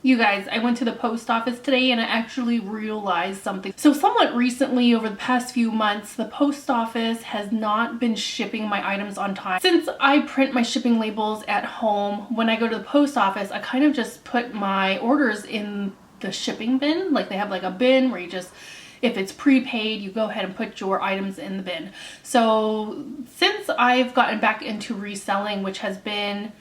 You guys, I went to the post office today and I actually realized something. So somewhat recently, over the past few months, the post office has not been shipping my items on time. Since I print my shipping labels at home, when I go to the post office, I kind of just put my orders in the shipping bin. Like they have like a bin where you just, if it's prepaid, you go ahead and put your items in the bin. So since I've gotten back into reselling, which has been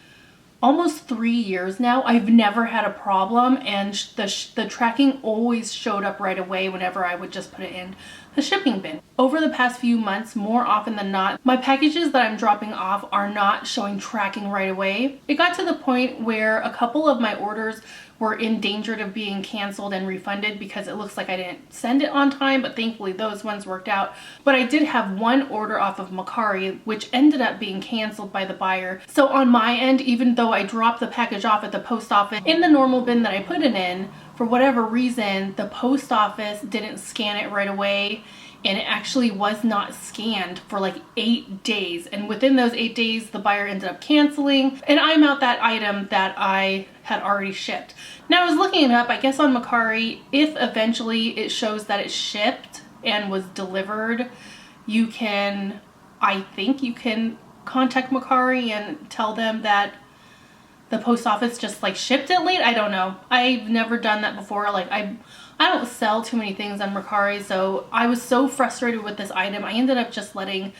almost 3 years now, I've never had a problem, and the tracking always showed up right away whenever I would just put it in the shipping bin. Over the past few months, more often than not, my packages that I'm dropping off are not showing tracking right away. It got to the point where a couple of my orders were in danger of being canceled and refunded because it looks like I didn't send it on time, but thankfully those ones worked out. But I did have one order off of Mercari, which ended up being canceled by the buyer. So on my end, even though I dropped the package off at the post office in the normal bin that I put it in, for whatever reason, the post office didn't scan it right away, and it actually was not scanned for like 8 days. And within those 8 days, the buyer ended up canceling, and I'm out that item that I had already shipped. Now I was looking it up, I guess on Mercari, if eventually it shows that it shipped and was delivered, you can, I think you can contact Mercari and tell them that the post office just like shipped it late. I don't know. I've never done that before. Like I don't sell too many things on Mercari, so I was so frustrated with this item. I ended up just letting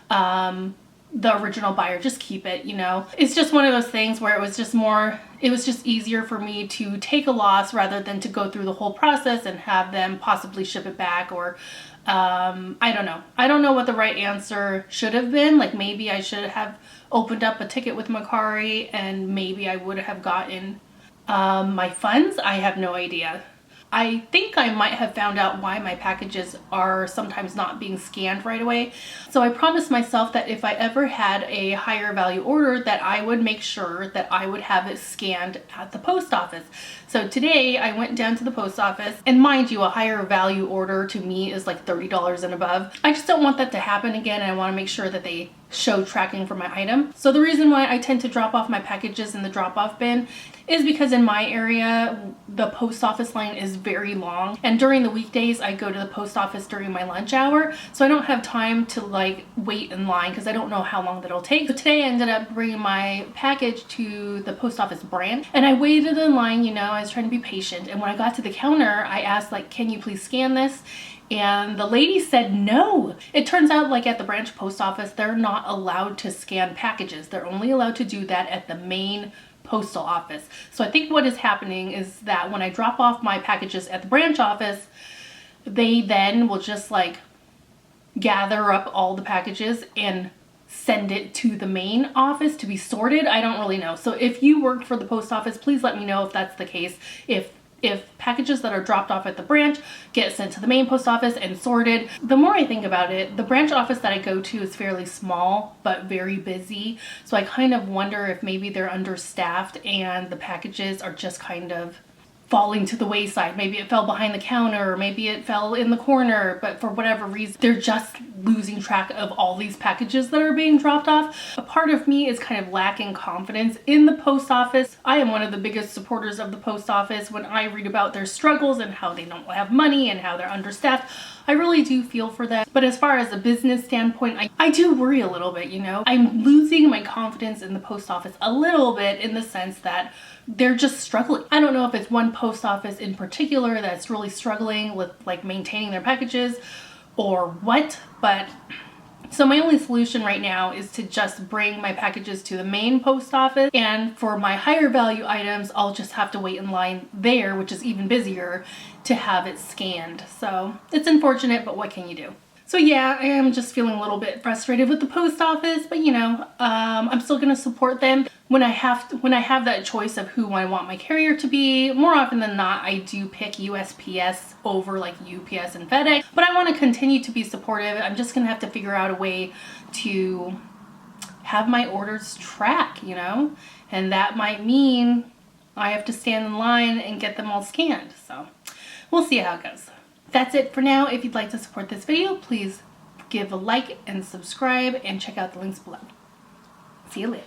the original buyer just keep it, you know. It's just one of those things where it was just easier for me to take a loss rather than to go through the whole process and have them possibly ship it back, or I don't know. I don't know what the right answer should have been. Like maybe I should have opened up a ticket with Mercari and maybe I would have gotten my funds. I have no idea. I think I might have found out why my packages are sometimes not being scanned right away. So I promised myself that if I ever had a higher value order, that I would make sure that I would have it scanned at the post office. So today I went down to the post office, and mind you, a higher value order to me is like $30 and above. I just don't want that to happen again, and I want to make sure that they show tracking for my item. So the reason why I tend to drop off my packages in the drop-off bin is because in my area, the post office line is very long. And during the weekdays, I go to the post office during my lunch hour. So I don't have time to like wait in line because I don't know how long that'll take. So today I ended up bringing my package to the post office branch, and I waited in line, you know, I was trying to be patient. And when I got to the counter, I asked like, can you please scan this? And the lady said no. It turns out like at the branch post office, they're not allowed to scan packages. They're only allowed to do that at the main postal office. So I think what is happening is that when I drop off my packages at the branch office, they then will just like gather up all the packages and send it to the main office to be sorted. I don't really know. So if you work for the post office, please let me know if that's the case. If packages that are dropped off at the branch get sent to the main post office and sorted. The more I think about it, the branch office that I go to is fairly small but very busy. So I kind of wonder if maybe they're understaffed and the packages are just kind of falling to the wayside. Maybe it fell behind the counter, or maybe it fell in the corner, but for whatever reason, they're just losing track of all these packages that are being dropped off. A part of me is kind of lacking confidence in the post office. I am one of the biggest supporters of the post office. When I read about their struggles and how they don't have money and how they're understaffed, I really do feel for them. But as far as a business standpoint, I do worry a little bit, you know. I'm losing my confidence in the post office a little bit in the sense that they're just struggling. I don't know if it's one post office in particular that's really struggling with like maintaining their packages or what, but so my only solution right now is to just bring my packages to the main post office, and for my higher value items, I'll just have to wait in line there, which is even busier, to have it scanned. So it's unfortunate, but what can you do? So yeah, I am just feeling a little bit frustrated with the post office, but you know, I'm still gonna support them when I have that choice of who I want my carrier to be. More often than not, I do pick USPS over like UPS and FedEx, but I want to continue to be supportive. I'm just gonna have to figure out a way to have my orders track, you know, and that might mean I have to stand in line and get them all scanned. So we'll see how it goes. That's it for now. If you'd like to support this video, please give a like and subscribe and check out the links below. See you later.